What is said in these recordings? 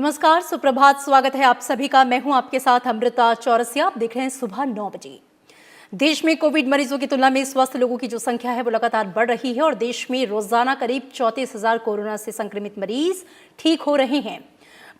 नमस्कार, सुप्रभात। स्वागत है आप सभी का। मैं हूं आपके साथ अमृता चौरसिया। आप देख रहे हैं सुबह 9 बजे। देश में कोविड मरीजों की तुलना में स्वस्थ लोगों की जो संख्या है वो लगातार बढ़ रही है और देश में रोजाना करीब 34,000 कोरोना से संक्रमित मरीज ठीक हो रहे हैं।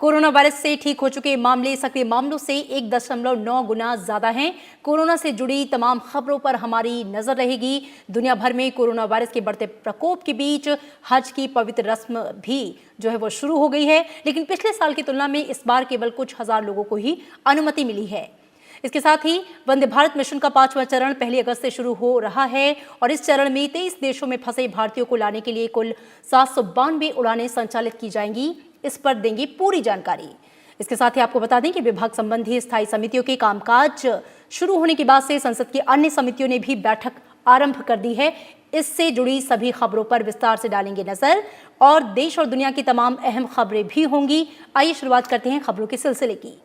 कोरोना वायरस से ठीक हो चुके मामले सक्रिय मामलों से 1.9 गुना ज्यादा हैं। कोरोना से जुड़ी तमाम खबरों पर हमारी नजर रहेगी। दुनिया भर में कोरोना वायरस के बढ़ते प्रकोप के बीच हज की पवित्र रस्म भी जो है वो शुरू हो गई है, लेकिन पिछले साल की तुलना में इस बार केवल कुछ हजार लोगों को ही अनुमति मिली है। इसके साथ ही वंदे भारत मिशन का 5वां चरण 1 अगस्त से शुरू हो रहा है और इस चरण में 23 देशों में फंसे भारतीयों को लाने के लिए कुल 792 उड़ानें संचालित की जाएंगी। इस पर देंगे पूरी जानकारी। इसके साथ ही आपको बता दें कि विभाग संबंधी स्थायी समितियों के कामकाज शुरू होने के बाद से संसद की अन्य समितियों ने भी बैठक आरंभ कर दी है। इससे जुड़ी सभी खबरों पर विस्तार से डालेंगे नजर और देश और दुनिया की तमाम अहम खबरें भी होंगी। आइए शुरुआत करते हैं खबरों के सिलसिले की।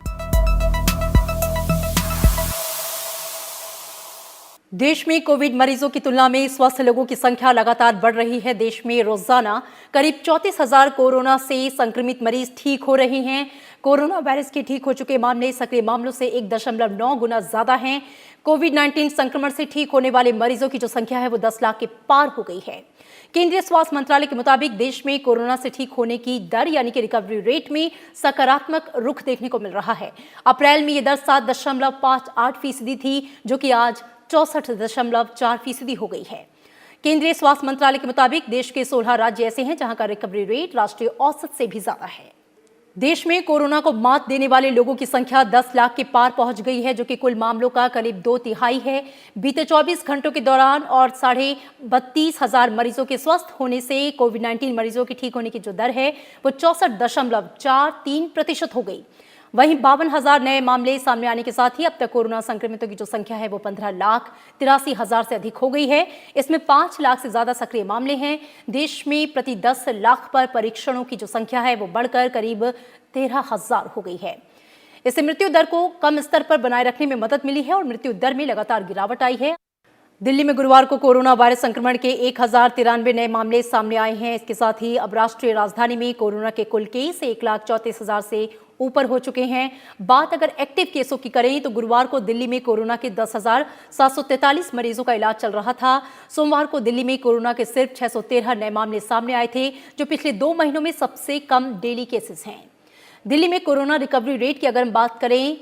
देश में कोविड मरीजों की तुलना में स्वस्थ लोगों की संख्या लगातार बढ़ रही है। देश में रोजाना करीब 34,000 कोरोना से संक्रमित मरीज ठीक हो रहे हैं। कोरोना वायरस के ठीक हो चुके मामले सक्रिय मामलों से 1.9 गुना ज्यादा हैं। कोविड-19 संक्रमण से ठीक होने वाले मरीजों की जो संख्या है वो 10 लाख के पार हो गई है। केंद्रीय स्वास्थ्य मंत्रालय के मुताबिक देश में कोरोना से ठीक होने की दर यानी कि रिकवरी रेट में सकारात्मक रुख देखने को मिल रहा है। अप्रैल में ये दर 7.58% थी, जो कि आज 64.4% हो गई है। केंद्रीय स्वास्थ्य मंत्रालय के मुताबिक देश के 16 राज्य ऐसे हैं जहां का रिकवरी रेट राष्ट्रीय औसत से भी ज्यादा है। देश में कोरोना को मात देने वाले लोगों की संख्या 10 लाख के पार पहुंच गई है, जो कि कुल मामलों का करीब 2/3 है। बीते 24 घंटों के दौरान और 32,500 मरीजों के स्वस्थ होने से कोविड-19 मरीजों के ठीक होने की जो दर है वो 64.43% हो गई। वहीं 52,000 नए मामले सामने आने के साथ ही अब तक कोरोना संक्रमितों की जो संख्या है वो 15,83,000 से अधिक हो गई है। इसमें 5 लाख से ज्यादा सक्रिय मामले हैं। देश में प्रति 10 लाख पर परीक्षणों की जो संख्या है वो बढ़कर करीब 13,000 हो गई है। इससे मृत्यु दर को कम स्तर पर बनाए रखने में मदद मिली है और मृत्यु दर में लगातार गिरावट आई है। दिल्ली में गुरुवार को कोरोना वायरस संक्रमण के 1,093 नए मामले सामने आए हैं। इसके साथ ही अब राष्ट्रीय राजधानी में कोरोना के कुल केस 1,34,000 से ऊपर हो चुके हैं। बात अगर एक्टिव केसों की करें तो गुरुवार को दिल्ली में कोरोना के 10,743 मरीजों का इलाज चल रहा था। सोमवार को दिल्ली में कोरोना के सिर्फ 613 नए मामले सामने आए थे, जो पिछले 2 महीनों में सबसे कम डेली केसेस हैं। दिल्ली में कोरोना रिकवरी रेट की अगर हम बात करें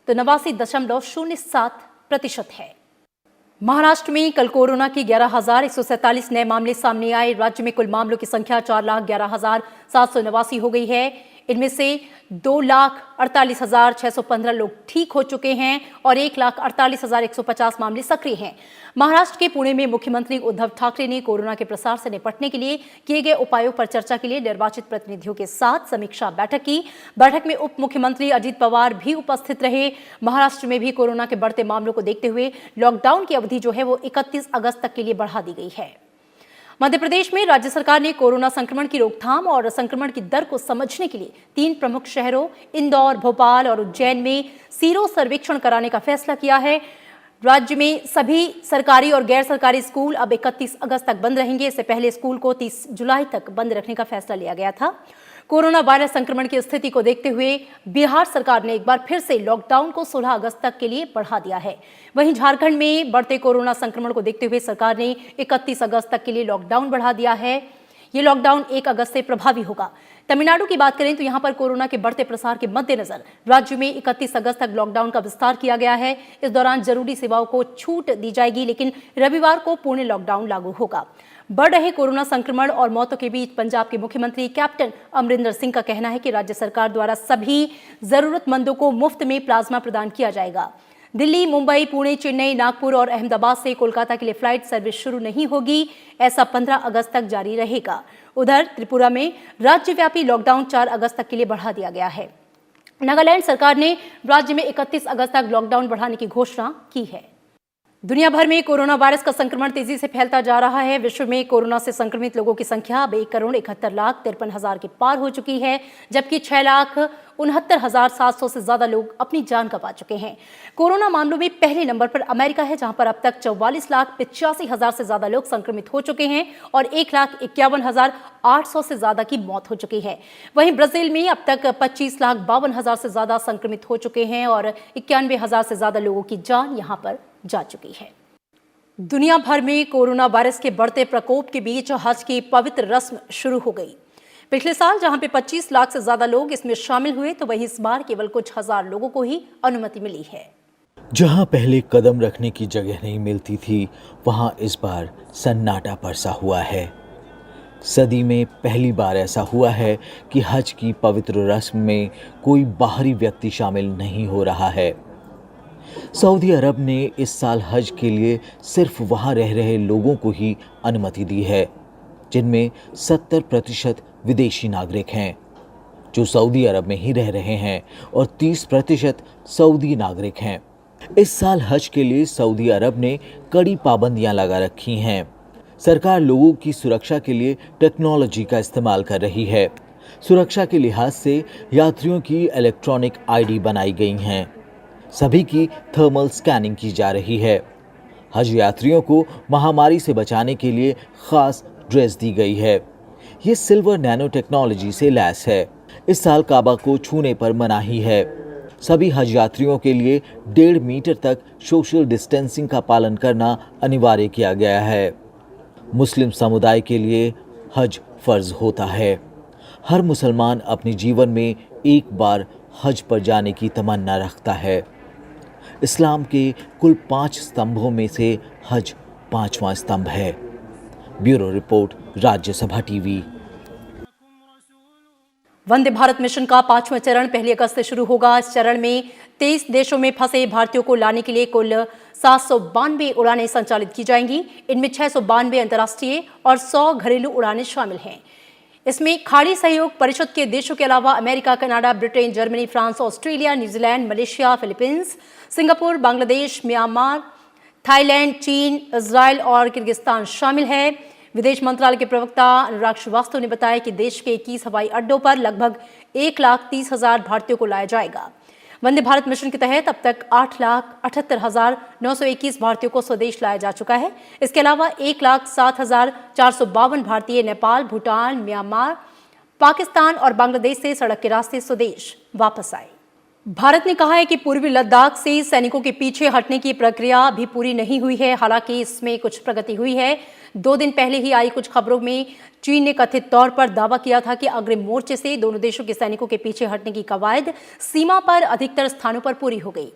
तो 89.07% है। महाराष्ट्र में कल कोरोना के 11,147 नए मामले सामने आए। राज्य में कुल मामलों की संख्या 4,11,789 हो गई है। इनमें से 2,48,615 लोग ठीक हो चुके हैं और 1,48,150 मामले सक्रिय हैं। महाराष्ट्र के पुणे में मुख्यमंत्री उद्धव ठाकरे ने कोरोना के प्रसार से निपटने के लिए किए गए उपायों पर चर्चा के लिए निर्वाचित प्रतिनिधियों के साथ समीक्षा बैठक की। बैठक में उप मुख्यमंत्री अजित पवार भी उपस्थित रहे। महाराष्ट्र में भी कोरोना के बढ़ते मामलों को देखते हुए लॉकडाउन की अवधि जो है वो 31 अगस्त तक के लिए बढ़ा दी गई है। मध्य प्रदेश में राज्य सरकार ने कोरोना संक्रमण की रोकथाम और संक्रमण की दर को समझने के लिए 3 प्रमुख शहरों इंदौर, भोपाल और उज्जैन में सीरो सर्वेक्षण कराने का फैसला किया है। राज्य में सभी सरकारी और गैर सरकारी स्कूल अब 31 अगस्त तक बंद रहेंगे। इससे पहले स्कूल को 30 जुलाई तक बंद रखने का फैसला लिया गया था। कोरोना वायरस संक्रमण की स्थिति को देखते हुए बिहार सरकार ने एक बार फिर से लॉकडाउन को 16 अगस्त तक के लिए बढ़ा दिया है। वहीं झारखंड में बढ़ते कोरोना संक्रमण को देखते हुए सरकार ने 31 अगस्त तक के लिए लॉकडाउन बढ़ा दिया है। ये लॉकडाउन 1 अगस्त से प्रभावी होगा। तमिलनाडु की बात करें तो यहां पर कोरोना के बढ़ते प्रसार के मद्देनजर राज्य में 31 अगस्त तक लॉकडाउन का विस्तार किया गया है। इस दौरान जरूरी सेवाओं को छूट दी जाएगी, लेकिन रविवार को पूर्ण लॉकडाउन लागू होगा। बढ़ रहे कोरोना संक्रमण और मौतों के बीच पंजाब के मुख्यमंत्री कैप्टन अमरिंदर सिंह का कहना है कि राज्य सरकार द्वारा सभी जरूरतमंदों को मुफ्त में प्लाज्मा प्रदान किया जाएगा। दिल्ली, मुंबई, पुणे, चेन्नई, नागपुर और अहमदाबाद से कोलकाता के लिए फ्लाइट सर्विस शुरू नहीं होगी। ऐसा 15 अगस्त तक जारी रहेगा। उधर त्रिपुरा में राज्यव्यापी लॉकडाउन 4 अगस्त तक के लिए बढ़ा दिया गया है। नागालैंड सरकार ने राज्य में 31 अगस्त तक लॉकडाउन बढ़ाने की घोषणा की है। दुनिया भर में कोरोना वायरस का संक्रमण तेजी से फैलता जा रहा है। विश्व में कोरोना से संक्रमित लोगों की संख्या अब 1,71,53,000 के पार हो चुकी है, जबकि 69,700 से ज्यादा लोग अपनी जान गंवा चुके हैं। कोरोना मामलों में पहले नंबर पर अमेरिका है, जहां पर अब तक 44,85,000 से ज्यादा लोग संक्रमित हो चुके हैं और 1,51,800 से ज्यादा की मौत हो चुकी है। वहीं ब्राजील में अब तक 25,52,000 से ज्यादा संक्रमित हो चुके हैं और 91,000 से ज्यादा लोगों की जान यहां पर जा चुकी है। दुनिया भर में कोरोना वायरस के बढ़ते प्रकोप के बीच हज की पवित्र रस्म शुरू हो गई। पिछले साल जहां पे 25 लाख से ज्यादा लोग इसमें शामिल हुए, तो वहीं इस बार केवल कुछ हजार लोगों को ही अनुमति मिली है। जहां पहले कदम रखने की जगह नहीं मिलती थी, वहां इस बार सन्नाटा परसा हुआ है। सदी में पहली बार ऐसा हुआ है कि हज की पवित्र रस्म में कोई बाहरी व्यक्ति शामिल नहीं हो रहा है। सऊदी अरब ने इस साल हज के लिए सिर्फ वहां रह रहे लोगों को ही अनुमति दी है, जिनमें 70% विदेशी नागरिक हैं जो सऊदी अरब में ही रह रहे हैं और 30% सऊदी नागरिक हैं। इस साल हज के लिए सऊदी अरब ने कड़ी पाबंदियां लगा रखी हैं। सरकार लोगों की सुरक्षा के लिए टेक्नोलॉजी का इस्तेमाल कर रही है। सुरक्षा के लिहाज से यात्रियों की इलेक्ट्रॉनिक आईडी बनाई गई हैं। सभी की थर्मल स्कैनिंग की जा रही है। हज यात्रियों को महामारी से बचाने के लिए खास ड्रेस दी गई है। ये सिल्वर नैनो टेक्नोलॉजी से लैस है। इस साल काबा को छूने पर मनाही है। सभी हज यात्रियों के लिए 1.5 मीटर तक सोशल डिस्टेंसिंग का पालन करना अनिवार्य किया गया है। मुस्लिम समुदाय के लिए हज फर्ज होता है। हर मुसलमान अपने जीवन में एक बार हज पर जाने की तमन्ना रखता है। इस्लाम के कुल 5 स्तंभों में से हज 5वां स्तंभ है। Bureau report, Rajya Sabha TV. Vande Bharat mission का 5वां चरण 1 अगस्त से शुरू होगा। इस चरण में 23 देशों में फंसे भारतीयों को लाने के लिए कुल 792 उड़ानें संचालित की जाएंगी। इनमें 692 अंतर्राष्ट्रीय और 100 घरेलू उड़ानें शामिल हैं। इसमें खाड़ी सहयोग परिषद के देशों के अलावा America, Canada, Britain, Germany, France, Australia, New Zealand, Malaysia, Philippines, Singapore, Bangladesh, Myanmar, Thailand, चीन, इजराइल और किर्गिस्तान शामिल है। विदेश मंत्रालय के प्रवक्ता अनुराग श्रीवास्तव ने बताया कि देश के 21 हवाई अड्डों पर लगभग 1,30,000 भारतीयों को लाया जाएगा। वंदे भारत मिशन के तहत अब तक 8,78,921 भारतीयों को स्वदेश लाया जा चुका है। इसके अलावा 1,07,452 भारतीय नेपाल, भूटान, म्यांमार, पाकिस्तान और बांग्लादेश से सड़क के रास्ते स्वदेश वापस आए। भारत ने कहा है कि पूर्वी लद्दाख से सैनिकों के पीछे हटने की प्रक्रिया अभी पूरी नहीं हुई है। हालांकि इसमें कुछ प्रगति हुई है। 2 दिन पहले ही आई कुछ खबरों में चीन ने कथित तौर पर दावा किया था कि अग्रिम मोर्चे से दोनों देशों के सैनिकों के पीछे हटने की कवायद सीमा पर अधिकतर स्थानों पर पूरी हो गई।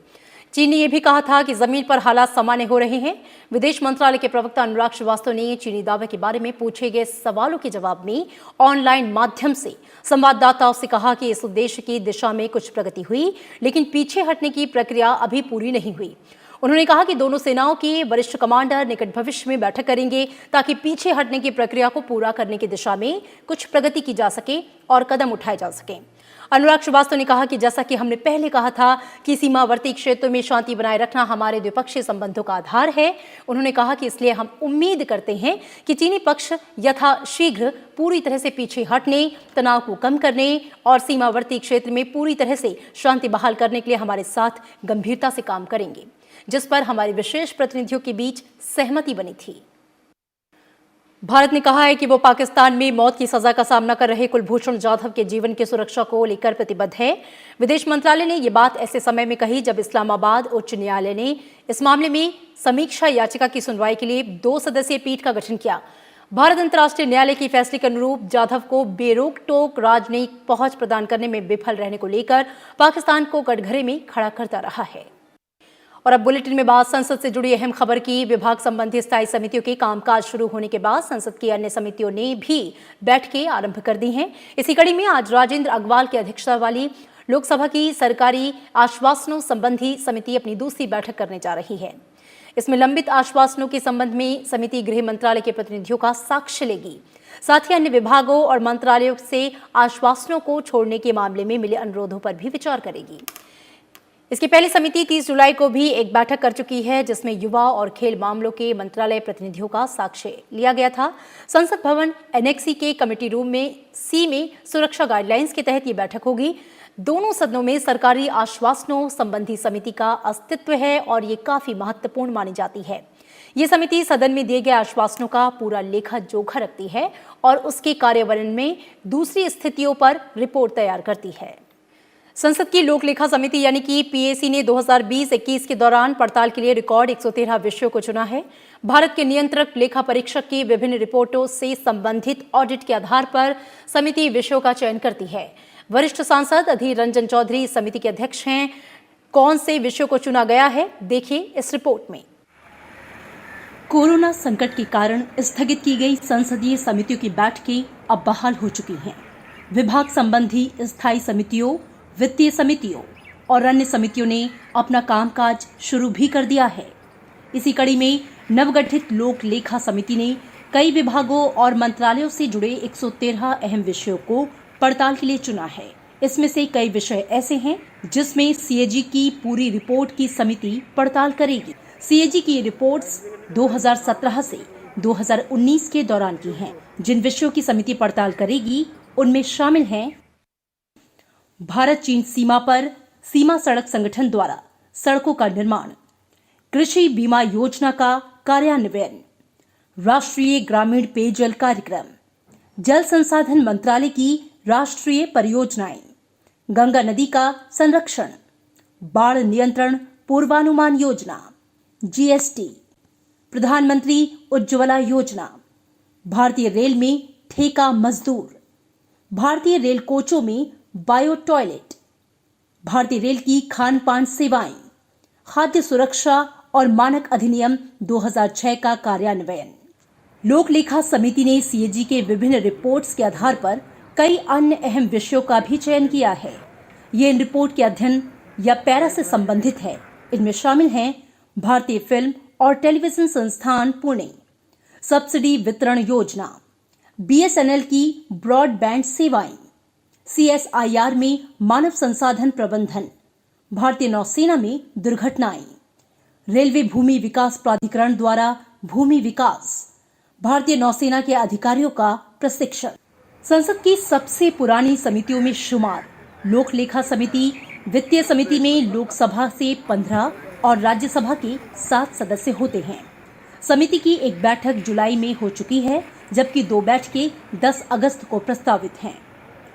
चीन ने यह भी कहा था कि जमीन पर हालात सामान्य हो रहे हैं। विदेश मंत्रालय के प्रवक्ता अनुराग श्रीवास्तव ने चीनी दावे के बारे में पूछे गए सवालों के जवाब में ऑनलाइन माध्यम से संवाददाताओं से कहा कि इस उद्देश्य की दिशा में कुछ प्रगति हुई, लेकिन पीछे हटने की प्रक्रिया अभी पूरी नहीं हुई। उन्होंने कहा कि दोनों सेनाओं के वरिष्ठ कमांडर निकट भविष्य में बैठक करेंगे ताकि पीछे हटने की प्रक्रिया को पूरा करने की दिशा में कुछ प्रगति की जा सके और कदम उठाए जा सकें। अनुराग श्रीवास्तव ने कहा कि जैसा कि हमने पहले कहा था कि सीमावर्ती क्षेत्रों में शांति बनाए रखना हमारे द्विपक्षीय संबंधों का आधार है। उन्होंने कहा कि इसलिए हम उम्मीद करते हैं कि चीनी पक्ष यथाशीघ्र पूरी तरह से पीछे हटने, तनाव को कम करने और सीमावर्ती क्षेत्र में पूरी तरह से शांति बहाल करने के लिए हमारे साथ गंभीरता से काम करेंगे, जिस पर हमारे विशेष प्रतिनिधियों के बीच सहमति बनी थी। भारत ने कहा है कि वो पाकिस्तान में मौत की सजा का सामना कर रहे कुलभूषण जाधव के जीवन की सुरक्षा को लेकर प्रतिबद्ध है। विदेश मंत्रालय ने ये बात ऐसे समय में कही जब इस्लामाबाद उच्च न्यायालय ने इस मामले में समीक्षा याचिका की सुनवाई के लिए 2 सदस्यीय पीठ का गठन किया। भारत अंतर्राष्ट्रीय न्यायालय के फैसले के अनुरूप जाधव को बेरोक टोक राजनयिक पहुंच प्रदान करने में विफल रहने को लेकर पाकिस्तान को कटघरे में खड़ा करता रहा है। और अब बुलेटिन में बात संसद से जुड़ी अहम खबर की। विभाग संबंधी स्थायी समितियों के कामकाज शुरू होने के बाद संसद की अन्य समितियों ने भी बैठकें आरंभ कर दी हैं। इसी कड़ी में आज राजेंद्र अग्रवाल की अध्यक्षता वाली लोकसभा की सरकारी आश्वासनों संबंधी समिति अपनी दूसरी बैठक करने जा रही है। इसमें लंबित आश्वासनों के संबंध में समिति गृह मंत्रालय के प्रतिनिधियों का साक्ष्य लेगी। साथ ही अन्य विभागों और मंत्रालयों से आश्वासनों को छोड़ने के मामले में मिले अनुरोधों पर भी विचार करेगी। इसकी पहली समिति 30 जुलाई को भी एक बैठक कर चुकी है, जिसमें युवा और खेल मामलों के मंत्रालय प्रतिनिधियों का साक्ष्य लिया गया था। संसद भवन एनेक्सी के कमेटी रूम में सी में सुरक्षा गाइडलाइंस के तहत ये बैठक होगी। दोनों सदनों में सरकारी आश्वासनों संबंधी समिति का अस्तित्व है और ये काफी महत्वपूर्ण मानी जाती है। ये समिति सदन में दिए गए आश्वासनों का पूरा लेखा जोखा रखती है और उसके कार्यान्वयन में दूसरी स्थितियों पर रिपोर्ट तैयार करती है। संसद की लोक लेखा समिति यानी कि पीएसी ने 2020-21 के दौरान पड़ताल के लिए रिकॉर्ड 113 विषयों को चुना है। भारत के नियंत्रक लेखा परीक्षक की विभिन्न रिपोर्टों से संबंधित ऑडिट के आधार पर समिति विषयों का चयन करती है। वरिष्ठ सांसद अधीर रंजन चौधरी समिति के अध्यक्ष हैं। कौन से विषयों को चुना गया है, देखिए इस रिपोर्ट में। कोरोना संकट के कारण स्थगित की गई संसदीय समितियों की बैठकें अब बहाल हो चुकी हैं। विभाग संबंधी स्थायी समितियों, वित्तीय समितियों और अन्य समितियों ने अपना कामकाज शुरू भी कर दिया है। इसी कड़ी में नवगठित लोक लेखा समिति ने कई विभागों और मंत्रालयों से जुड़े 113 अहम विषयों को पड़ताल के लिए चुना है। इसमें से कई विषय ऐसे हैं जिसमें सीएजी की पूरी रिपोर्ट की समिति पड़ताल करेगी। सीएजी की ये रिपोर्ट्स 2017 से 2019 के दौरान की हैं। जिन विषयों की समिति पड़ताल करेगी उनमें शामिल हैं भारत चीन सीमा पर सीमा सड़क संगठन द्वारा सड़कों का निर्माण, कृषि बीमा योजना का कार्यान्वयन, राष्ट्रीय ग्रामीण पेयजल कार्यक्रम, जल संसाधन मंत्रालय की राष्ट्रीय परियोजनाएं, गंगा नदी का संरक्षण, बाढ़ नियंत्रण पूर्वानुमान योजना, जीएसटी, प्रधानमंत्री उज्ज्वला योजना, भारतीय रेल में ठेका मजदूर, भारतीय रेल कोचों में बायो टॉयलेट, भारतीय रेल की खान पान सेवाएं, खाद्य सुरक्षा और मानक अधिनियम 2006 का कार्यान्वयन। लोक लेखा समिति ने सीएजी के विभिन्न रिपोर्ट्स के आधार पर कई अन्य अहम विषयों का भी चयन किया है। ये इन रिपोर्ट के अध्ययन या पैरा से संबंधित है। इनमें शामिल हैं भारतीय फिल्म और टेलीविजन संस्थान पुणे, सब्सिडी वितरण योजना, बीएसएनएल की ब्रॉडबैंड सेवाएं, सीएसआईआर में मानव संसाधन प्रबंधन, भारतीय नौसेना में दुर्घटनाएं, रेलवे भूमि विकास प्राधिकरण द्वारा भूमि विकास, भारतीय नौसेना के अधिकारियों का प्रशिक्षण। संसद की सबसे पुरानी समितियों में शुमार लोक लेखा समिति, वित्तीय समिति में लोकसभा से 15 और राज्यसभा के 7 सदस्य होते हैं। समिति की एक बैठक जुलाई में हो चुकी है, जबकि 2 बैठकें 10 अगस्त को प्रस्तावित हैं।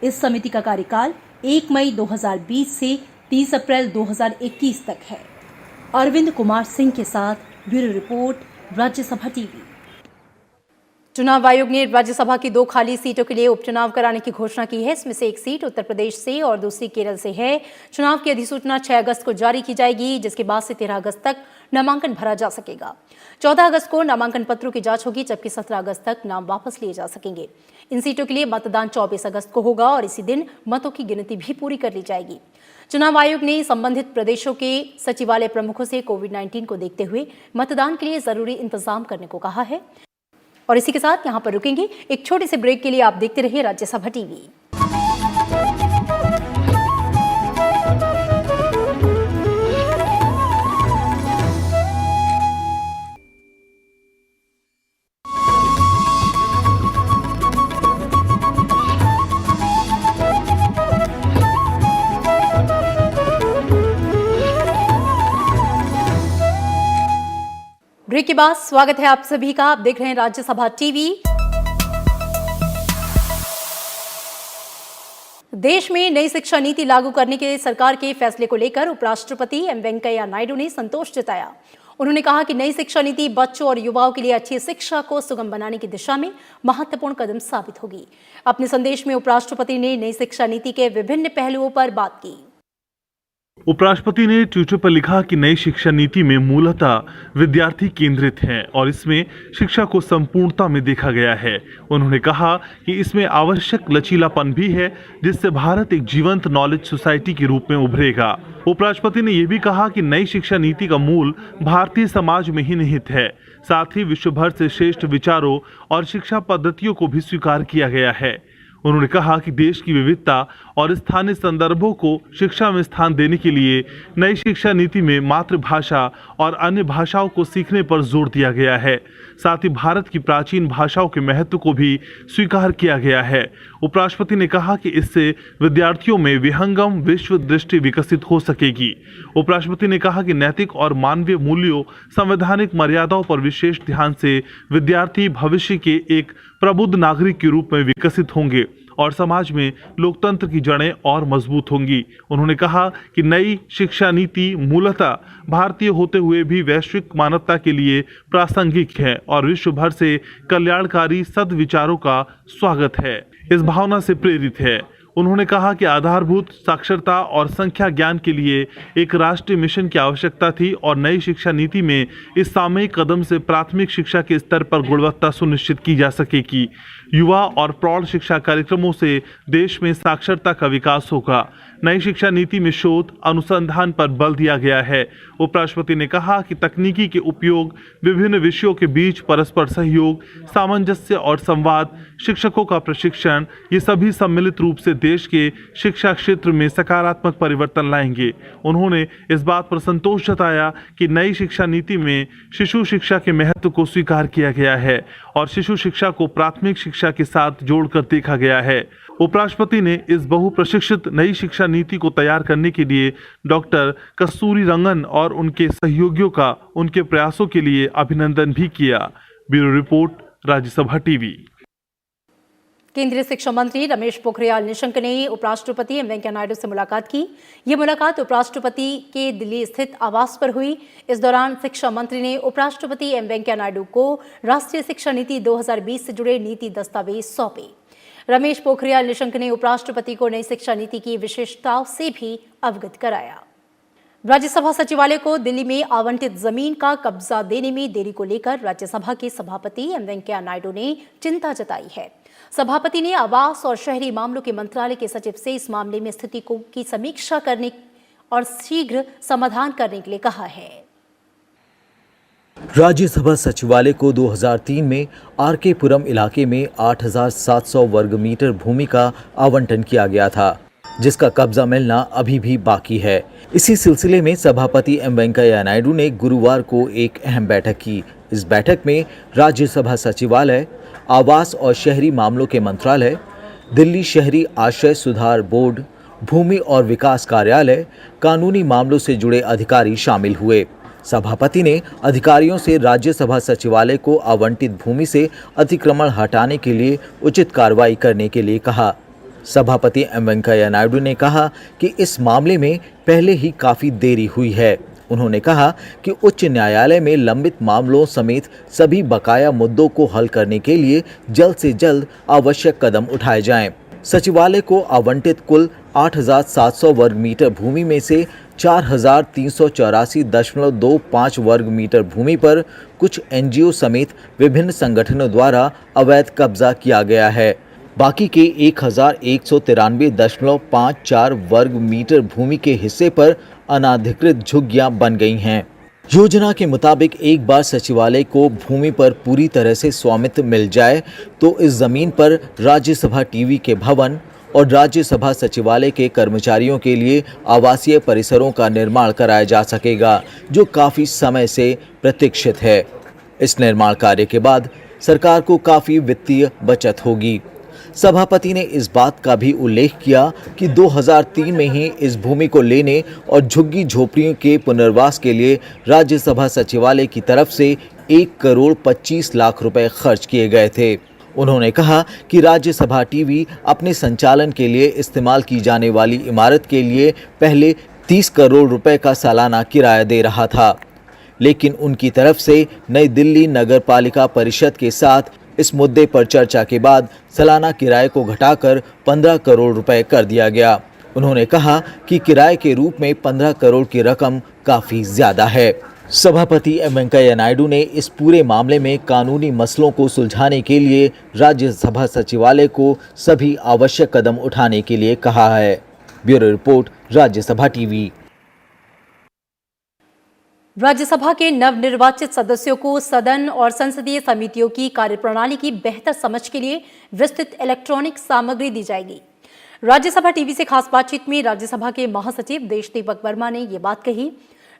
इस समिति का कार्यकाल 1 मई 2020 से 30 अप्रैल 2021 तक है। अरविंद कुमार सिंह के साथ ब्यूरो रिपोर्ट, राज्यसभा टीवी। चुनाव आयोग ने राज्यसभा की 2 खाली सीटों के लिए उपचुनाव कराने की घोषणा की है। इसमें से एक सीट उत्तर प्रदेश से और दूसरी केरल से है। चुनाव की अधिसूचना 6 अगस्त को जारी की जाएगी, जिसके बाद से 13 अगस्त तक नामांकन भरा जा सकेगा। 14 अगस्त को नामांकन पत्रों की जांच होगी, जबकि 17 अगस्त तक नाम वापस लिए जा सकेंगे। इन सीटों के लिए मतदान 24 अगस्त को होगा और इसी दिन मतों की गिनती भी पूरी कर ली जाएगी। चुनाव आयोग ने संबंधित प्रदेशों के सचिवालय प्रमुखों से कोविड-19 को देखते हुए मतदान के लिए जरूरी इंतजाम करने को कहा है। और इसी के साथ यहां पर रुकेंगे। एक छोटे से ब्रेक के लिए आप देखते रहिए राज्यसभा टीवी। ब्रेक के बाद स्वागत है आप सभी का। आप देख रहे हैं राज्यसभा टीवी। देश में नई शिक्षा नीति लागू करने के सरकार के फैसले को लेकर उपराष्ट्रपति एम वेंकैया नायडू ने संतोष जताया। उन्होंने कहा कि नई शिक्षा नीति बच्चों और युवाओं के लिए अच्छी शिक्षा को सुगम बनाने की दिशा में महत्वपूर्ण कदम साबित होगी। अपने संदेश में उपराष्ट्रपति ने नई शिक्षा नीति के विभिन्न पहलुओं पर बात की। उपराष्ट्रपति ने ट्विटर पर लिखा कि नई शिक्षा नीति में मूलतः विद्यार्थी केंद्रित है और इसमें शिक्षा को संपूर्णता में देखा गया है। उन्होंने कहा कि इसमें आवश्यक लचीलापन भी है, जिससे भारत एक जीवंत नॉलेज सोसाइटी के रूप में उभरेगा। उपराष्ट्रपति ने यह भी कहा कि नई शिक्षा नीति का मूल भारतीय समाज में ही निहित है, साथ ही विश्व भर से श्रेष्ठ विचारों और शिक्षा पद्धतियों को भी स्वीकार किया गया है। उन्होंने कहा कि देश की विविधता और स्थानीय संदर्भों को शिक्षा में स्थान देने के लिए नई शिक्षा नीति में मातृभाषा और अन्य भाषाओं को सीखने पर जोर दिया गया है। साथ ही भारत की प्राचीन भाषाओं के महत्व को भी स्वीकार किया गया है। उपराष्ट्रपति ने कहा कि इससे विद्यार्थियों में विहंगम विश्व दृष्टि विकसित हो सकेगी। उपराष्ट्रपति ने कहा कि नैतिक और मानवीय मूल्यों, संवैधानिक मर्यादाओं पर विशेष ध्यान से विद्यार्थी भविष्य के एक प्रबुद्ध नागरिक के रूप में विकसित होंगे और समाज में लोकतंत्र की जड़ें और मजबूत होंगी। उन्होंने कहा कि नई शिक्षा नीति मूलतः भारतीय होते हुए भी वैश्विक मानवता के लिए प्रासंगिक है और विश्व भर से कल्याणकारी सद्विचारों का स्वागत है, इस भावना से प्रेरित है। उन्होंने कहा कि आधारभूत साक्षरता और संख्या ज्ञान के लिए एक राष्ट्रीय मिशन की आवश्यकता थी और नई शिक्षा नीति में इस सामयिक कदम से प्राथमिक शिक्षा के स्तर पर गुणवत्ता सुनिश्चित की जा सकेगी। युवा और प्रौढ़ शिक्षा कार्यक्रमों से देश में साक्षरता का विकास होगा। नई शिक्षा नीति में शोध अनुसंधान पर बल दिया गया है। उपराष्ट्रपति ने कहा कि तकनीकी के उपयोग, विभिन्न विषयों के बीच परस्पर सहयोग, सामंजस्य और संवाद, शिक्षकों का प्रशिक्षण, ये सभी सम्मिलित रूप से देश के शिक्षा क्षेत्र में सकारात्मक परिवर्तन लाएंगे। उन्होंने इस बात पर संतोष जताया कि नई शिक्षा नीति में शिशु शिक्षा के महत्व को स्वीकार किया गया है और शिशु शिक्षा को प्राथमिक शिक्षा के साथ जोड़कर देखा गया है। उपराष्ट्रपति ने इस बहुप्रशिक्षित नई शिक्षा नीति को तैयार करने के लिए डॉक्टर कस्तूरी रंगन और उनके सहयोगियों का उनके प्रयासों के लिए अभिनंदन भी किया। Bureau report, Rajya Sabha TV. केंद्रीय शिक्षा मंत्री रमेश पोखरियाल निशंक ने उपराष्ट्रपति एम वेंकैया नायडू से मुलाकात की। ये मुलाकात उपराष्ट्रपति के दिल्ली स्थित आवास पर हुई। इस दौरान शिक्षा मंत्री ने उपराष्ट्रपति एम वेंकैया नायडू को राष्ट्रीय शिक्षा नीति 2020 से जुड़े नीति दस्तावेज सौंपे। रमेश पोखरियाल निशंक ने उपराष्ट्रपति को नई शिक्षा नीति की विशेषताओं से भी अवगत कराया। राज्यसभा सचिवालय को दिल्ली में आवंटित जमीन का कब्जा देने में देरी को लेकर राज्यसभा के सभापति एम वेंकैया नायडू ने चिंता जताई है। सभापति ने आवास और शहरी मामलों के मंत्रालय के सचिव से इस मामले में स्थिति की समीक्षा करने और शीघ्र समाधान करने के लिए कहा है। राज्यसभा सचिवालय को 2003 में आरके पुरम इलाके में 8,700 वर्ग मीटर भूमि का आवंटन किया गया था, जिसका कब्जा मिलना अभी भी बाकी है। इसी सिलसिले में सभापति एम वेंकैया नायडू ने गुरुवार को एक अहम बैठक की। इस बैठक में राज्यसभा सचिवालय, आवास और शहरी मामलों के मंत्रालय, दिल्ली शहरी आश्रय सुधार बोर्ड, भूमि और विकास कार्यालय, कानूनी मामलों से जुड़े अधिकारी शामिल हुए। सभापति ने अधिकारियों से राज्यसभा सचिवालय को आवंटित भूमि से अतिक्रमण हटाने के लिए उचित कार्रवाई करने के लिए कहा। सभापति एम वेंकैया नायडू ने कहा कि इस मामले में पहले ही काफ़ी देरी हुई है। उन्होंने कहा कि उच्च न्यायालय में लंबित मामलों समेत सभी बकाया मुद्दों को हल करने के लिए जल्द से जल्द आवश्यक कदम उठाए जाएं। सचिवालय को आवंटित कुल 8,700 वर्ग मीटर भूमि में से 4,384.25 वर्ग मीटर भूमि पर कुछ एनजीओ समेत विभिन्न संगठनों द्वारा अवैध कब्जा किया गया है। बाकी के 1,193.54 वर्ग मीटर भूमि के हिस्से पर अनाधिकृत झुग्गियां बन गई हैं। योजना के मुताबिक एक बार सचिवालय को भूमि पर पूरी तरह से स्वामित्व मिल जाए तो इस जमीन पर राज्यसभा टीवी के भवन और राज्यसभा सचिवालय के कर्मचारियों के लिए आवासीय परिसरों का निर्माण कराया जा सकेगा, जो काफ़ी समय से प्रतीक्षित है। इस निर्माण कार्य के बाद सरकार को काफ़ी वित्तीय बचत होगी। सभापति ने इस बात का भी उल्लेख किया कि 2003 में ही इस भूमि को लेने और झुग्गी झोपड़ियों के पुनर्वास के लिए राज्यसभा सचिवालय की तरफ से 1,25 लाख रुपए खर्च किए गए थे। उन्होंने कहा कि राज्यसभा टीवी अपने संचालन के लिए इस्तेमाल की जाने वाली इमारत के लिए पहले 30 करोड़ रुपए का सालाना किराया दे रहा था, लेकिन उनकी तरफ से नई दिल्ली नगर पालिका परिषद के साथ इस मुद्दे पर चर्चा के बाद सालाना किराए को घटाकर 15 करोड़ रुपए कर दिया गया। उन्होंने कहा कि किराए के रूप में 15 करोड़ की रकम काफ़ी ज़्यादा है। सभापति एम वेंकैया नायडू ने इस पूरे मामले में कानूनी मसलों को सुलझाने के लिए राज्यसभा सचिवालय को सभी आवश्यक कदम उठाने के लिए कहा है। Bureau report, Rajya Sabha TV. Rajya Sabha के नवनिर्वाचित सदस्यों को सदन और संसदीय समितियों की कार्यप्रणाली की बेहतर समझ के लिए विस्तृत इलेक्ट्रॉनिक सामग्री दी जाएगी। राज्यसभा टीवी से खास बातचीत में राज्यसभा के महासचिव देश दीपक वर्मा ने ये बात कही।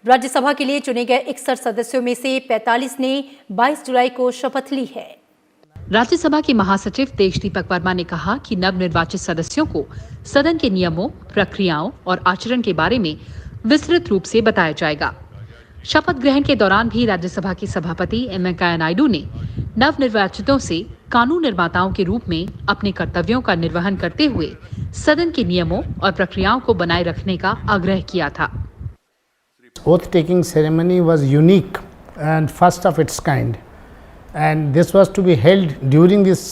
राज्यसभा के लिए चुने गए 61 सदस्यों में से 45 ने 22 जुलाई को शपथ ली है। राज्यसभा के महासचिव देश दीपक वर्मा ने कहा कि नवनिर्वाचित सदस्यों को सदन के नियमों, प्रक्रियाओं और आचरण के बारे में विस्तृत रूप से बताया जाएगा। शपथ ग्रहण के दौरान भी राज्यसभा के सभापति एम वेंकैया नायडू ने नवनिर्वाचितों से कानून निर्माताओं के रूप में अपने कर्तव्यों का निर्वहन करते हुए सदन के नियमों और प्रक्रियाओं को बनाए रखने का आग्रह किया था। Oath taking ceremony was unique and first of its kind, and this was to be held during this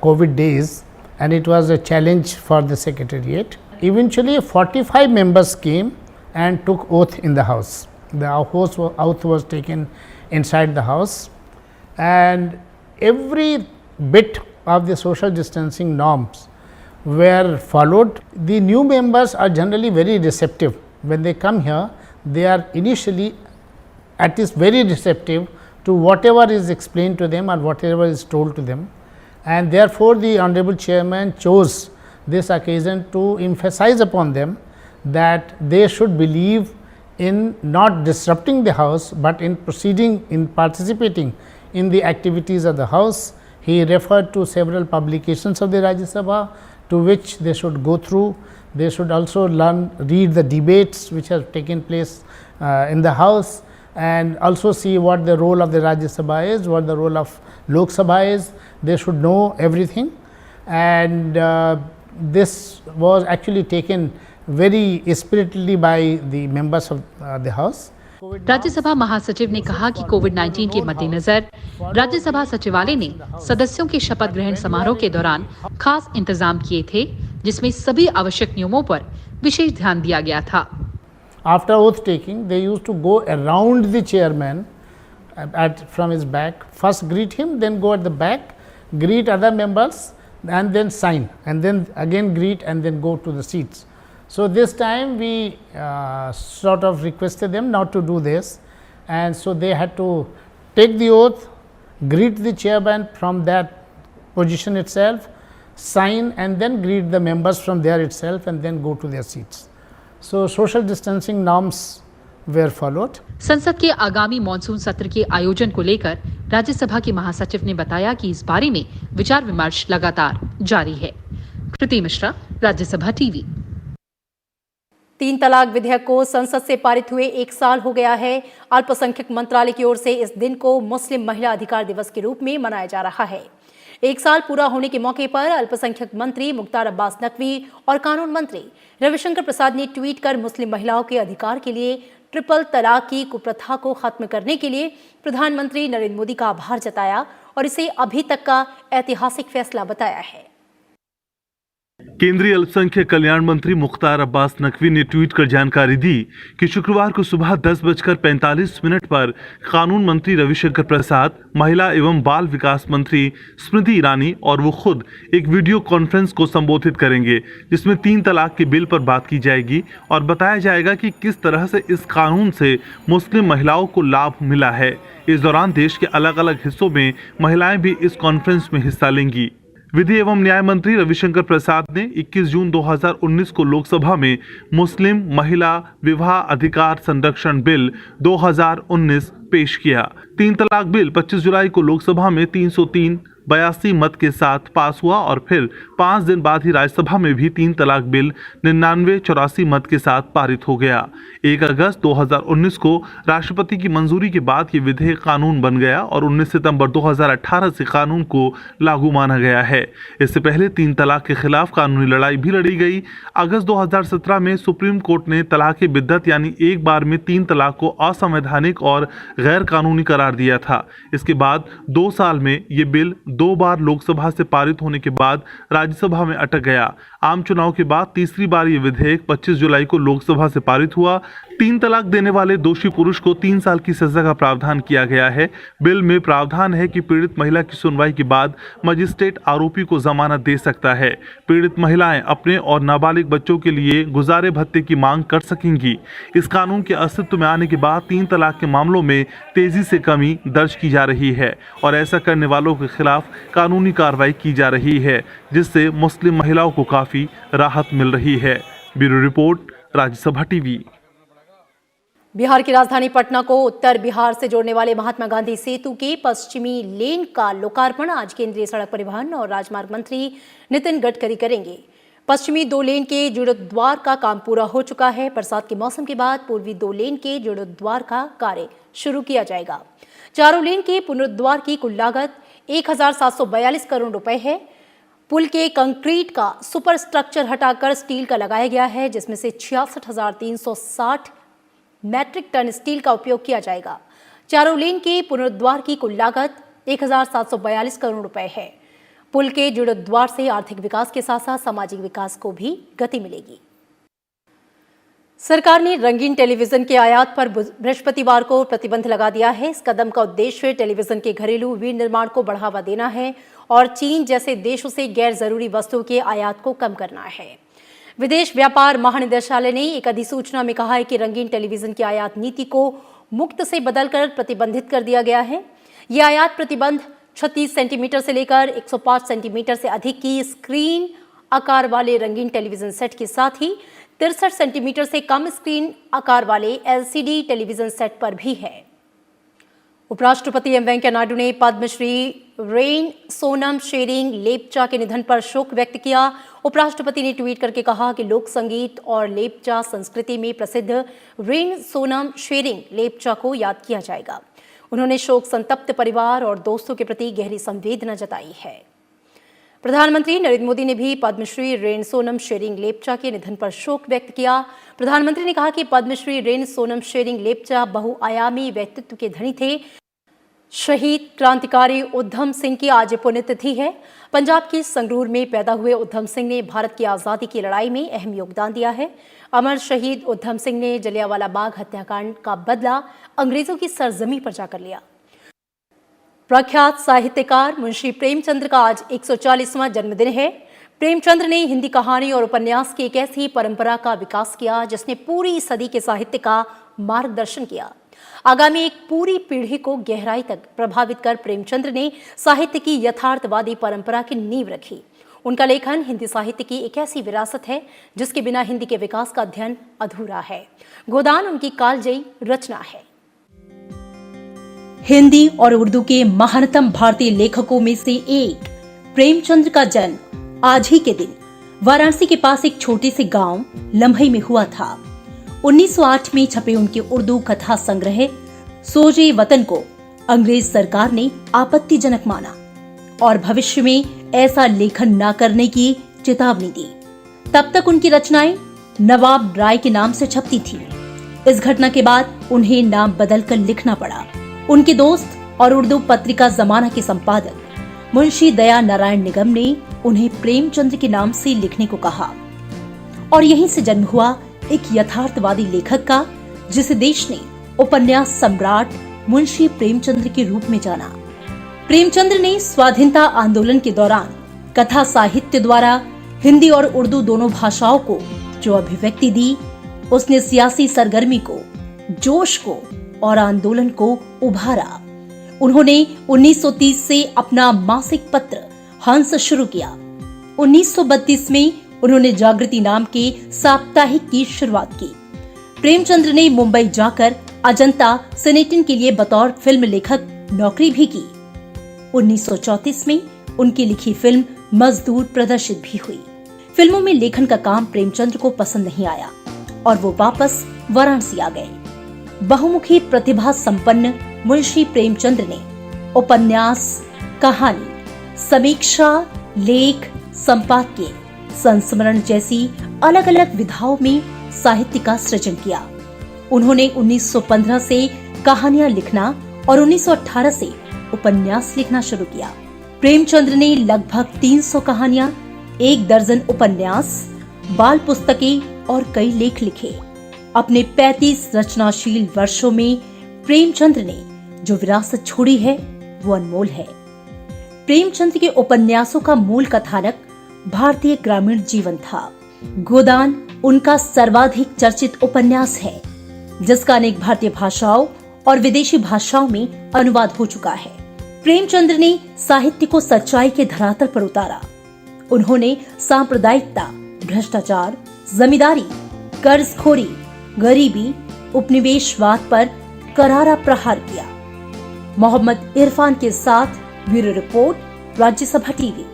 COVID days, and it was a challenge for the secretariat. Eventually 45 members came and took oath in the house. The oath was taken inside the house, and every bit of the social distancing norms were followed. The new members are generally very receptive. When they come here, they are initially at least very receptive to whatever is explained to them or whatever is told to them, and therefore the honorable chairman chose this occasion to emphasize upon them that they should believe in not disrupting the house, but in proceeding in participating in the activities of the house. He referred to several publications of the Rajya Sabha to which they should go through. They should also read the debates which have taken place in the house, and also see what the role of the Rajya Sabha is, what the role of Lok Sabha is. They should know everything, and this was actually taken very spiritedly by the members of the house. Rajya Sabha महासचिव ने कहा कि कोविड-19 के मद्देनजर राज्यसभा सचिवालय ने सदस्यों के शपथ ग्रहण समारोह के दौरान खास इंतजाम किए थे, जिसमें सभी आवश्यक नियमों पर विशेष ध्यान दिया गया था। After oath taking, they used to go around the chairman from his back. First greet him, then go at the back, greet other members, and then sign, and then again greet, and then go to the seats. So this time we sort of requested them not to do this, and so they had to take the oath, greet the chairman from that position itself, sign, and then greet the members from there itself, and then go to their seats. So social distancing norms were followed. संसद के आगामी monsoon सत्र के आयोजन को लेकर राज्यसभा के महासचिव ने बताया कि इस बारे में विचार विमर्श लगातार जारी है। कृति मिश्रा, राज्यसभा टीवी। 3 तलाक विधेयक को संसद से पारित हुए 1 साल हो गया है। अल्पसंख्यक मंत्रालय की ओर से इस दिन को मुस्लिम महिला अधिकार दिवस के रूप में मनाया जा रहा है। 1 साल पूरा होने के मौके पर अल्पसंख्यक मंत्री मुख्तार अब्बास नकवी और कानून मंत्री रविशंकर प्रसाद ने ट्वीट कर मुस्लिम महिलाओं के अधिकार के लिए ट्रिपल तलाक की कुप्रथा को खत्म करने के लिए प्रधानमंत्री नरेंद्र मोदी का आभार जताया और इसे अभी तक का ऐतिहासिक फैसला बताया है। केंद्रीय अल्पसंख्यक कल्याण मंत्री मुख्तार अब्बास नकवी ने ट्वीट कर जानकारी दी कि शुक्रवार को सुबह 10:45 पर कानून मंत्री रविशंकर प्रसाद, महिला एवं बाल विकास मंत्री स्मृति ईरानी और वो खुद एक वीडियो कॉन्फ्रेंस को संबोधित करेंगे, जिसमें 3 तलाक के बिल पर बात की जाएगी और बताया जाएगा कि किस तरह से इस कानून से मुस्लिम महिलाओं को लाभ मिला है। इस दौरान देश के अलग अलग हिस्सों में महिलाएं भी इस कॉन्फ्रेंस में हिस्सा लेंगी। विधि एवं न्याय मंत्री रविशंकर प्रसाद ने 21 जून 2019 को लोकसभा में मुस्लिम महिला विवाह अधिकार संरक्षण बिल 2019 पेश किया। 3 तलाक बिल 25 जुलाई को लोकसभा में 382 मत के साथ पास हुआ और फिर 5 दिन बाद ही राज्यसभा में भी 3 तलाक बिल 99-84 मत के साथ पारित हो गया। 1 अगस्त 2019 को राष्ट्रपति की मंजूरी के बाद ये विधेयक कानून बन गया और 19 सितंबर 2018 से कानून को लागू माना गया है। इससे पहले 3 तलाक के खिलाफ कानूनी लड़ाई भी लड़ी गई। अगस्त 2017 में सुप्रीम कोर्ट ने तलाक बिद्दत यानी एक बार में 3 तलाक को असंवैधानिक और गैर कानूनी करार दिया था। इसके बाद 2 साल में ये बिल 2 बार लोकसभा से पारित होने के बाद राज्यसभा में अटक गया। आम चुनाव के बाद तीसरी बार ये विधेयक 25 जुलाई को लोकसभा से पारित हुआ। 3 तलाक देने वाले दोषी पुरुष को 3 साल की सजा का प्रावधान किया गया है। बिल में प्रावधान है कि पीड़ित महिला की सुनवाई के बाद मजिस्ट्रेट आरोपी को जमानत दे सकता है। पीड़ित महिलाएं अपने और नाबालिग बच्चों के लिए गुजारे भत्ते की मांग कर सकेंगी। इस कानून के अस्तित्व में आने के बाद 3 तलाक के मामलों में तेजी से कमी दर्ज की जा रही है और ऐसा करने वालों के खिलाफ कानूनी कार्रवाई की जा रही है, जिससे मुस्लिम महिलाओं को काफी राहत मिल रही है। Bureau report, Rajya Sabha TV. Bihar की राजधानी पटना को उत्तर बिहार से जोड़ने वाले महात्मा गांधी सेतु के पश्चिमी लेन का लोकार्पण आज केंद्रीय सड़क परिवहन और राजमार्ग मंत्री नितिन गडकरी करेंगे। पश्चिमी 2 लेन के जीर्णोद्धार का काम पूरा हो चुका है। बरसात के मौसम के बाद पूर्वी 2 लेन के जीर्णोद्धार का कार्य शुरू किया जाएगा। चारों लेन के पुनरुद्धार की कुल लागत 1742 करोड़ रुपए है। पुल के कंक्रीट का सुपर स्ट्रक्चर हटाकर स्टील का लगाया गया है, जिसमें से 66,360 मैट्रिक टन स्टील का उपयोग किया जाएगा। चारों लेन के पुनरुद्धार की कुल लागत 1742 करोड़ रुपए है। पुल के जीर्णोद्धार से आर्थिक विकास के साथ साथ सामाजिक विकास को भी गति मिलेगी। सरकार ने रंगीन टेलीविजन के आयात पर बृहस्पतिवार को प्रतिबंध लगा दिया है। इस कदम का उद्देश्य टेलीविजन के घरेलू विनिर्माण को बढ़ावा देना है और चीन जैसे देशों से गैर जरूरी वस्तुओं के आयात को कम करना है। विदेश व्यापार महानिदेशालय ने एक अधिसूचना में कहा है कि रंगीन टेलीविजन की आयात नीति को मुक्त से बदलकर प्रतिबंधित कर दिया गया है। यह आयात प्रतिबंध 36 सेंटीमीटर से लेकर 105 सेंटीमीटर से अधिक की स्क्रीन आकार वाले रंगीन टेलीविजन सेट के साथ ही 63 सेंटीमीटर से कम स्क्रीन आकार वाले एलसीडी टेलीविजन सेट पर भी है। उपराष्ट्रपति एम वेंकैया नायडू ने पद्मश्री रेन सोनम शेरिंग लेप्चा के निधन पर शोक व्यक्त किया। उपराष्ट्रपति ने ट्वीट करके कहा कि लोक संगीत और लेप्चा संस्कृति में प्रसिद्ध रेन सोनम शेरिंग लेप्चा को याद किया जाएगा। उन्होंने शोक संतप्त परिवार और दोस्तों के प्रति गहरी संवेदना जताई है। प्रधानमंत्री नरेंद्र मोदी ने भी पद्मश्री रेन सोनम शेरिंग लेप्चा के निधन पर शोक व्यक्त किया। प्रधानमंत्री ने कहा कि पद्मश्री रेन सोनम शेरिंग लेप्चा बहुआयामी व्यक्तित्व के धनी थे। शहीद क्रांतिकारी उधम सिंह की आज पुण्यतिथि है। पंजाब के संगरूर में पैदा हुए उधम सिंह ने भारत की आजादी की लड़ाई में अहम योगदान दिया है। अमर शहीद उधम सिंह ने जलियांवाला बाग हत्याकांड का बदला अंग्रेजों की सरजमी पर जाकर लिया। प्रख्यात साहित्यकार मुंशी प्रेमचंद का आज 140वां जन्मदिन है। प्रेमचंद ने हिंदी कहानी और उपन्यास की एक ऐसी परंपरा का विकास किया जिसने पूरी सदी के साहित्य का मार्गदर्शन किया। आगामी एक पूरी पीढ़ी को गहराई तक प्रभावित कर प्रेमचंद ने साहित्य की यथार्थवादी परंपरा की नींव रखी। उनका लेखन हिंदी साहित्य की एक ऐसी विरासत है जिसके बिना हिंदी के विकास का अध्ययन अधूरा है। गोदान उनकी कालजयी रचना है। हिंदी और उर्दू के महानतम भारतीय लेखकों में से एक प्रेमचंद का जन्म आज ही के दिन वाराणसी के पास एक छोटे से गांव लम्हई में हुआ था। 1908 में छपे उनके उर्दू कथा संग्रह सोजे वतन को अंग्रेज सरकार ने आपत्तिजनक माना और भविष्य में ऐसा लेखन न करने की चेतावनी दी। तब तक उनकी रचनाएं नवाब राय के नाम से छपती थी। इस घटना के बाद उन्हें नाम बदलकर लिखना पड़ा। उनके दोस्त और उर्दू पत्रिका जमाना के संपादक मुंशी दया नारायण निगम ने उन्हें प्रेमचंद के नाम से लिखने को कहा और यहीं से जन्म हुआ एक यथार्थवादी लेखक का, जिसे देश ने उपन्यास सम्राट मुंशी प्रेमचंद के रूप में जाना। प्रेमचंद ने स्वाधीनता आंदोलन के दौरान कथा साहित्य द्वारा हिंदी और उर्दू दोनों भाषाओं को जो अभिव्यक्ति दी, उसने सियासी सरगर्मी को, जोश को और आंदोलन को उभारा। उन्होंने 1930 से अपना मासिक पत्र हंस शुरू किया। 1932 में उन्होंने जागृति नाम के साप्ताहिक की शुरुआत की। प्रेमचंद ने मुंबई जाकर अजंता सिनेटिन के लिए बतौर फिल्म लेखक नौकरी भी की। 1934 में उनकी लिखी फिल्म मजदूर प्रदर्शित भी हुई। फिल्मों में लेखन का काम प्रेमचंद को पसंद नहीं आया और वो वापस वाराणसी आ गए। बहुमुखी प्रतिभा संपन्न मुंशी प्रेमचंद ने उपन्यास, कहानी, समीक्षा, लेख, संपादकीय, संस्मरण जैसी अलग अलग विधाओं में साहित्य का सृजन किया। उन्होंने 1915 से कहानियां लिखना और 1918 से उपन्यास लिखना शुरू किया। प्रेमचंद ने लगभग 300 कहानियां, 1 दर्जन उपन्यास, बाल पुस्तकें और कई लेख लिखे। अपने 35 रचनाशील वर्षों में प्रेमचंद ने जो विरासत छोड़ी है वो अनमोल है। प्रेमचंद के उपन्यासों का मूल कथानक भारतीय ग्रामीण जीवन था। गोदान उनका सर्वाधिक चर्चित उपन्यास है, जिसका अनेक भारतीय भाषाओं और विदेशी भाषाओं में अनुवाद हो चुका है। प्रेमचंद ने साहित्य को सच्चाई के धरातल पर उतारा। उन्होंने सांप्रदायिकता, भ्रष्टाचार, जमींदारी, कर्जखोरी, गरीबी, उपनिवेशवाद पर करारा प्रहार किया। मोहम्मद इरफान के साथ ब्यूरो रिपोर्ट, राज्यसभा टीवी।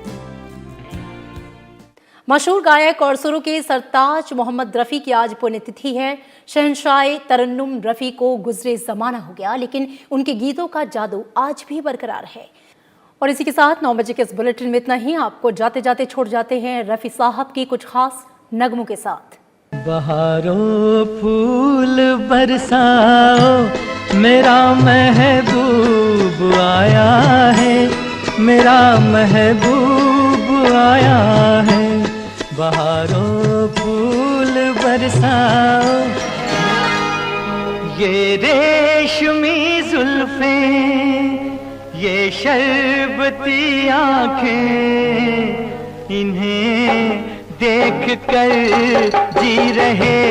मशहूर गायक और सुरों के सरताज मोहम्मद रफी की आज पुण्यतिथि है। शहंशाह तरन्नुम रफी को गुजरे जमाना हो गया, लेकिन उनके गीतों का जादू आज भी बरकरार है। और इसी के साथ 9 बजे के इस बुलेटिन में इतना ही। आपको जाते जाते छोड़ जाते हैं रफी साहब की कुछ खास नगमों के साथ। बहारों फूल बरसाओ, मेरा महबूब आया है, मेरा महबूब आया है। बहारों फूल बरसाओ, ये रेशमी जुल्फें, ये शरबती आँखें, इन्हें देख कर जी रहे